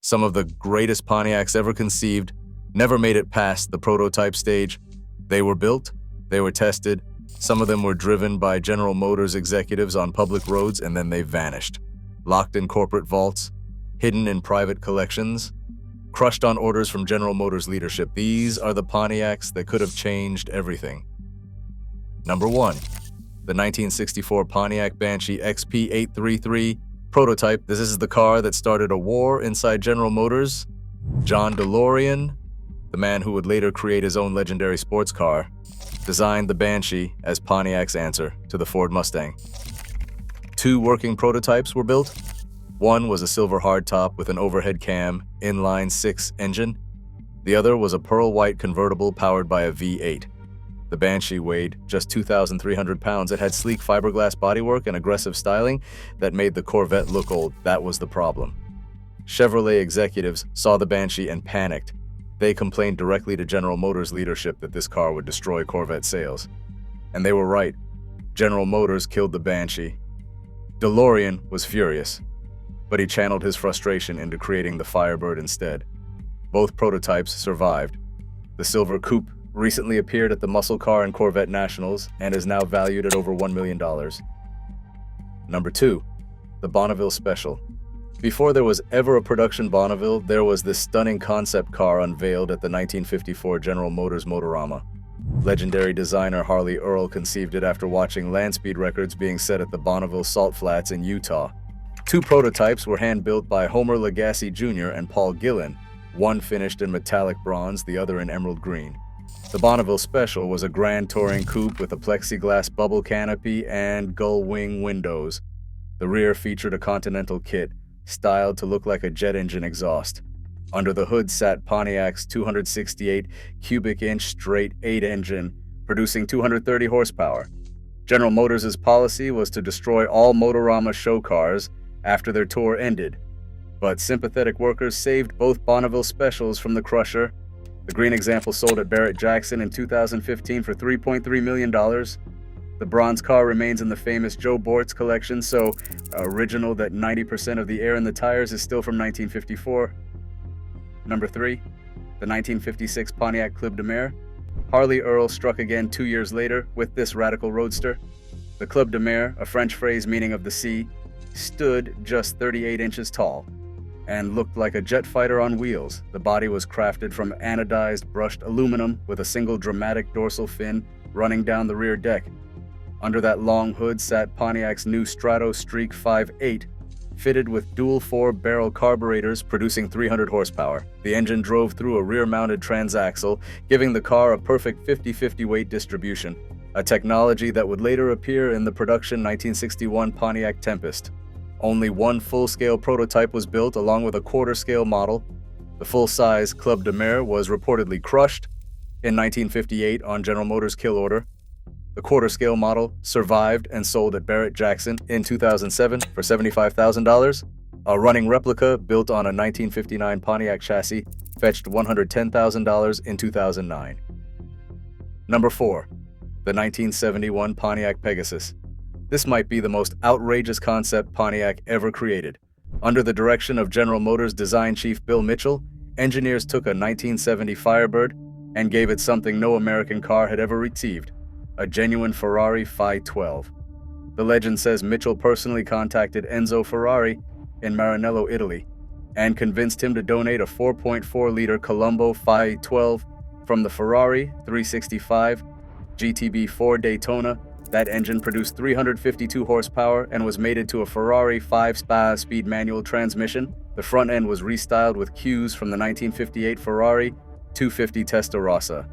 Some of the greatest Pontiacs ever conceived never made it past the prototype stage. They were built, they were tested, some of them were driven by General Motors executives on public roads, and then they vanished. Locked in corporate vaults, hidden in private collections, crushed on orders from General Motors leadership. These are the Pontiacs that could have changed everything. Number 1. The 1964 Pontiac Banshee XP833 prototype. This is the car that started a war inside General Motors. John DeLorean, the man who would later create his own legendary sports car, designed the Banshee as Pontiac's answer to the Ford Mustang. 2 working prototypes were built. One was a silver hardtop with an overhead cam, inline-6 engine. The other was a pearl white convertible powered by a V8. The Banshee weighed just 2,300 pounds. It had sleek fiberglass bodywork and aggressive styling that made the Corvette look old. That was the problem. Chevrolet executives saw the Banshee and panicked. They complained directly to General Motors leadership that this car would destroy Corvette sales. And they were right. General Motors killed the Banshee. DeLorean was furious, but he channeled his frustration into creating the Firebird instead. Both prototypes survived. The Silver Coupe recently appeared at the Muscle Car and Corvette Nationals and is now valued at over $1 million. Number 2. The Bonneville Special. Before there was ever a production Bonneville, there was this stunning concept car unveiled at the 1954 General Motors Motorama. Legendary designer Harley Earl conceived it after watching land speed records being set at the Bonneville Salt Flats in Utah. 2 prototypes were hand-built by Homer Lagasse Jr. and Paul Gillen, one finished in metallic bronze, the other in emerald green. The Bonneville Special was a grand touring coupe with a plexiglass bubble canopy and gull wing windows. The rear featured a Continental kit, styled to look like a jet engine exhaust. Under the hood sat Pontiac's 268 cubic inch straight 8 engine, producing 230 horsepower. General Motors' policy was to destroy all Motorama show cars after their tour ended, but sympathetic workers saved both Bonneville Specials from the crusher. The green example sold at Barrett-Jackson in 2015 for $3.3 million. The bronze car remains in the famous Joe Bortz collection, so original that 90% of the air in the tires is still from 1954. Number 3. The 1956 Pontiac Club de Mer. Harley Earl struck again 2 years later with this radical roadster. The Club de Mer, a French phrase meaning of the sea, stood just 38 inches tall and looked like a jet fighter on wheels. The body was crafted from anodized brushed aluminum with a single dramatic dorsal fin running down the rear deck. Under that long hood sat Pontiac's new Strato Streak 5.8, fitted with dual 4-barrel carburetors producing 300 horsepower. The engine drove through a rear-mounted transaxle, giving the car a perfect 50-50 weight distribution, a technology that would later appear in the production 1961 Pontiac Tempest. Only one full-scale prototype was built along with a quarter-scale model. The full-size Club de Mer was reportedly crushed in 1958 on General Motors' kill order. The quarter-scale model survived and sold at Barrett-Jackson in 2007 for $75,000. A running replica built on a 1959 Pontiac chassis fetched $110,000 in 2009. Number 4. The 1971 Pontiac Pegasus. This might be the most outrageous concept Pontiac ever created. Under the direction of General Motors design chief Bill Mitchell, engineers took a 1970 Firebird and gave it something no American car had ever received: a genuine Ferrari 512. The legend says Mitchell personally contacted Enzo Ferrari in Maranello, Italy, and convinced him to donate a 4.4-liter Colombo 512 from the Ferrari 365 GTB4 Daytona. That engine produced 352 horsepower and was mated to a Ferrari 5-speed manual transmission. The front end was restyled with cues from the 1958 Ferrari 250 Testarossa.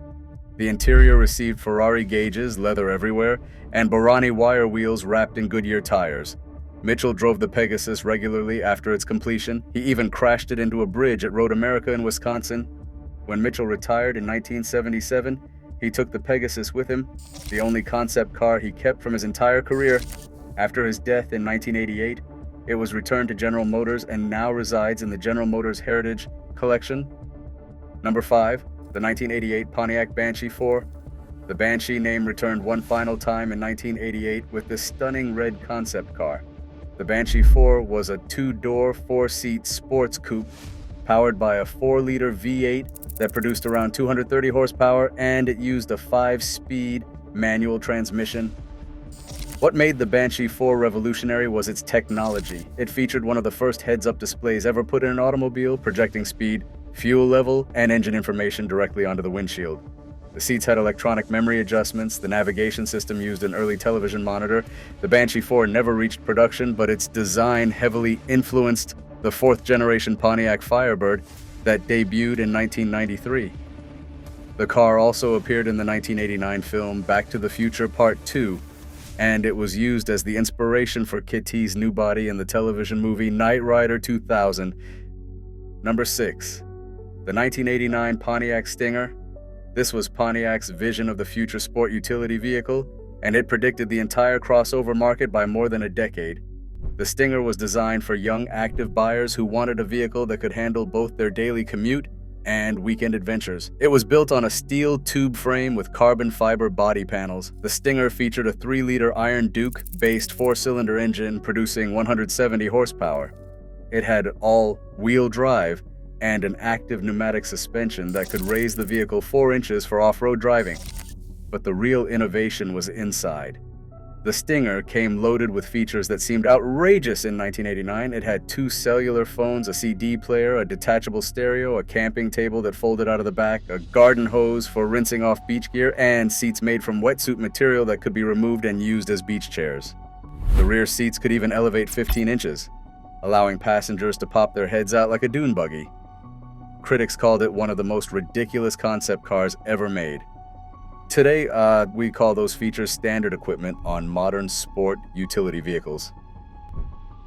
The interior received Ferrari gauges, leather everywhere, and Borrani wire wheels wrapped in Goodyear tires. Mitchell drove the Pegasus regularly after its completion. He even crashed it into a bridge at Road America in Wisconsin. When Mitchell retired in 1977, he took the Pegasus with him, the only concept car he kept from his entire career. After his death in 1988, it was returned to General Motors and now resides in the General Motors Heritage Collection. Number 5. The 1988 Pontiac Banshee IV. The Banshee name returned one final time in 1988 with this stunning red concept car. The Banshee IV was a 2-door, 4-seat sports coupe powered by a 4-liter V8 that produced around 230 horsepower, and it used a 5-speed manual transmission. What made the Banshee IV revolutionary was its technology. It featured one of the first heads-up displays ever put in an automobile, projecting speed, fuel level, and engine information directly onto the windshield. The seats had electronic memory adjustments, the navigation system used an early television monitor. The Banshee IV never reached production, but its design heavily influenced the 4th-generation Pontiac Firebird that debuted in 1993. The car also appeared in the 1989 film Back to the Future Part 2, and it was used as the inspiration for Kitty's new body in the television movie Knight Rider 2000. Number 6. The 1989 Pontiac Stinger. This was Pontiac's vision of the future sport utility vehicle, and it predicted the entire crossover market by more than a decade. The Stinger was designed for young, active buyers who wanted a vehicle that could handle both their daily commute and weekend adventures. It was built on a steel tube frame with carbon fiber body panels. The Stinger featured a 3-liter Iron Duke-based 4-cylinder engine producing 170 horsepower. It had all-wheel drive and an active pneumatic suspension that could raise the vehicle 4 inches for off-road driving. But the real innovation was inside. The Stinger came loaded with features that seemed outrageous in 1989. It had 2 cellular phones, a CD player, a detachable stereo, a camping table that folded out of the back, a garden hose for rinsing off beach gear, and seats made from wetsuit material that could be removed and used as beach chairs. The rear seats could even elevate 15 inches, allowing passengers to pop their heads out like a dune buggy. Critics called it one of the most ridiculous concept cars ever made. Today, we call those features standard equipment on modern sport utility vehicles.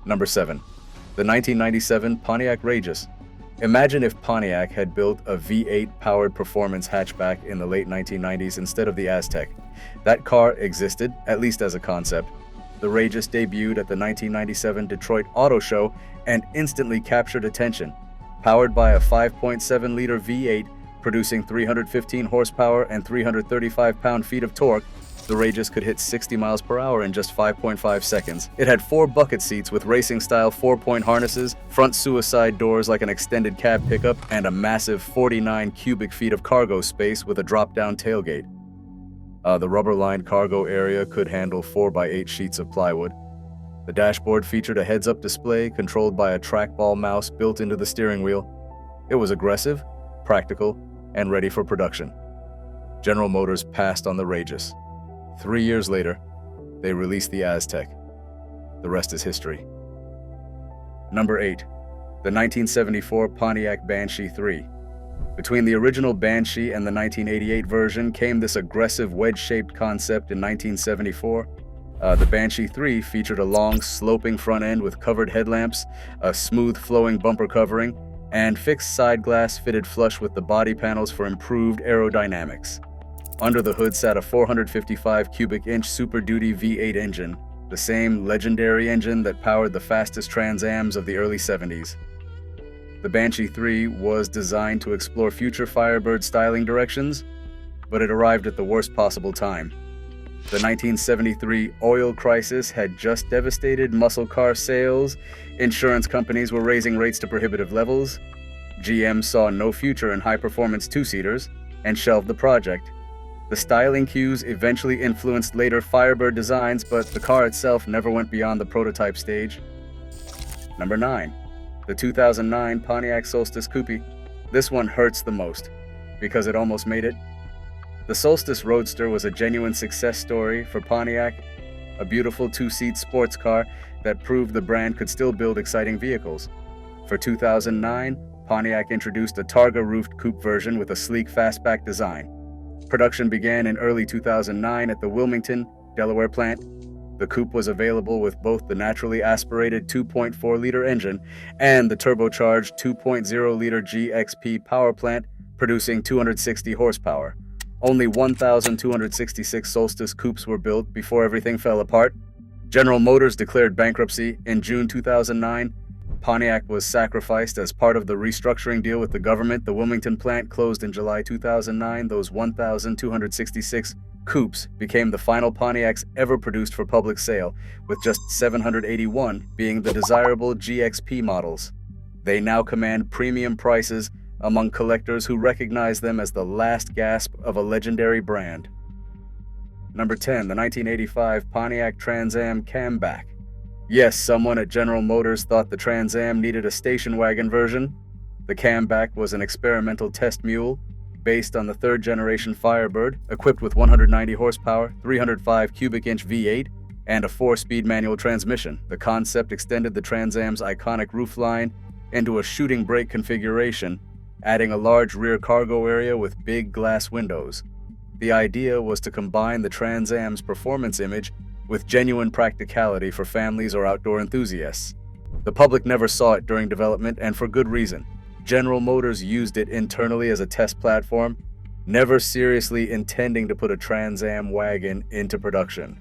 Number 7. The 1997 Pontiac Rageous. Imagine if Pontiac had built a V8-powered performance hatchback in the late 1990s instead of the Aztek. That car existed, at least as a concept. The Rageous debuted at the 1997 Detroit Auto Show and instantly captured attention. Powered by a 5.7-liter V8, producing 315 horsepower and 335 pound-feet of torque, the Rageous could hit 60 miles per hour in just 5.5 seconds. It had 4 bucket seats with racing-style 4-point harnesses, front suicide doors like an extended cab pickup, and a massive 49 cubic feet of cargo space with a drop-down tailgate. The rubber-lined cargo area could handle 4x8 sheets of plywood. The dashboard featured a heads-up display controlled by a trackball mouse built into the steering wheel. It was aggressive, practical, and ready for production. General Motors passed on the Rageous. 3 years later, they released the Aztek. The rest is history. Number 8. The 1974 Pontiac Banshee III. Between the original Banshee and the 1988 version came this aggressive wedge-shaped concept in 1974. The Banshee III featured a long, sloping front end with covered headlamps, a smooth flowing bumper covering, and fixed side glass fitted flush with the body panels for improved aerodynamics. Under the hood sat a 455 cubic inch Super Duty V8 engine, the same legendary engine that powered the fastest Trans Ams of the early 70s. The Banshee III was designed to explore future Firebird styling directions, but it arrived at the worst possible time. The 1973 oil crisis had just devastated muscle car sales, insurance companies were raising rates to prohibitive levels, GM saw no future in high-performance two-seaters, and shelved the project. The styling cues eventually influenced later Firebird designs, but the car itself never went beyond the prototype stage. Number 9. The 2009 Pontiac Solstice Coupe. This one hurts the most, because it almost made it. The Solstice Roadster was a genuine success story for Pontiac, a beautiful 2-seat sports car that proved the brand could still build exciting vehicles. For 2009, Pontiac introduced a Targa-roofed coupe version with a sleek fastback design. Production began in early 2009 at the Wilmington, Delaware plant. The coupe was available with both the naturally aspirated 2.4-liter engine and the turbocharged 2.0-liter GXP power plant, producing 260 horsepower. Only 1,266 Solstice Coupes were built before everything fell apart. General Motors declared bankruptcy in June 2009. Pontiac was sacrificed as part of the restructuring deal with the government. The Wilmington plant closed in July 2009. Those 1,266 Coupes became the final Pontiacs ever produced for public sale, with just 781 being the desirable GXP models. They now command premium prices among collectors who recognize them as the last gasp of a legendary brand. Number 10, the 1985 Pontiac Trans Am Kammback. Yes, someone at General Motors thought the Trans Am needed a station wagon version. The Kammback was an experimental test mule based on the third-generation Firebird, equipped with 190 horsepower, 305 cubic inch V8, and a 4-speed manual transmission. The concept extended the Trans Am's iconic roofline into a shooting brake configuration, adding a large rear cargo area with big glass windows. The idea was to combine the Trans Am's performance image with genuine practicality for families or outdoor enthusiasts. The public never saw it during development, and for good reason. General Motors used it internally as a test platform, never seriously intending to put a Trans Am wagon into production.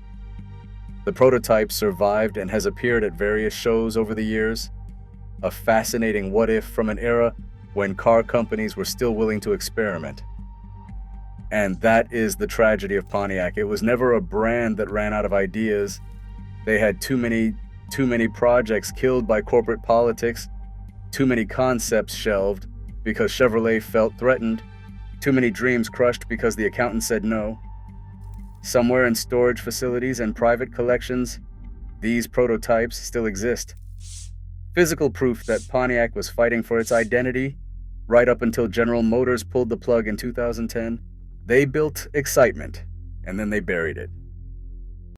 The prototype survived and has appeared at various shows over the years, a fascinating what-if from an era when car companies were still willing to experiment. And that is the tragedy of Pontiac. It was never a brand that ran out of ideas. They had too many projects killed by corporate politics, too many concepts shelved because Chevrolet felt threatened, too many dreams crushed because the accountant said no. Somewhere in storage facilities and private collections, these prototypes still exist. Physical proof that Pontiac was fighting for its identity right up until General Motors pulled the plug in 2010. They built excitement, and then they buried it.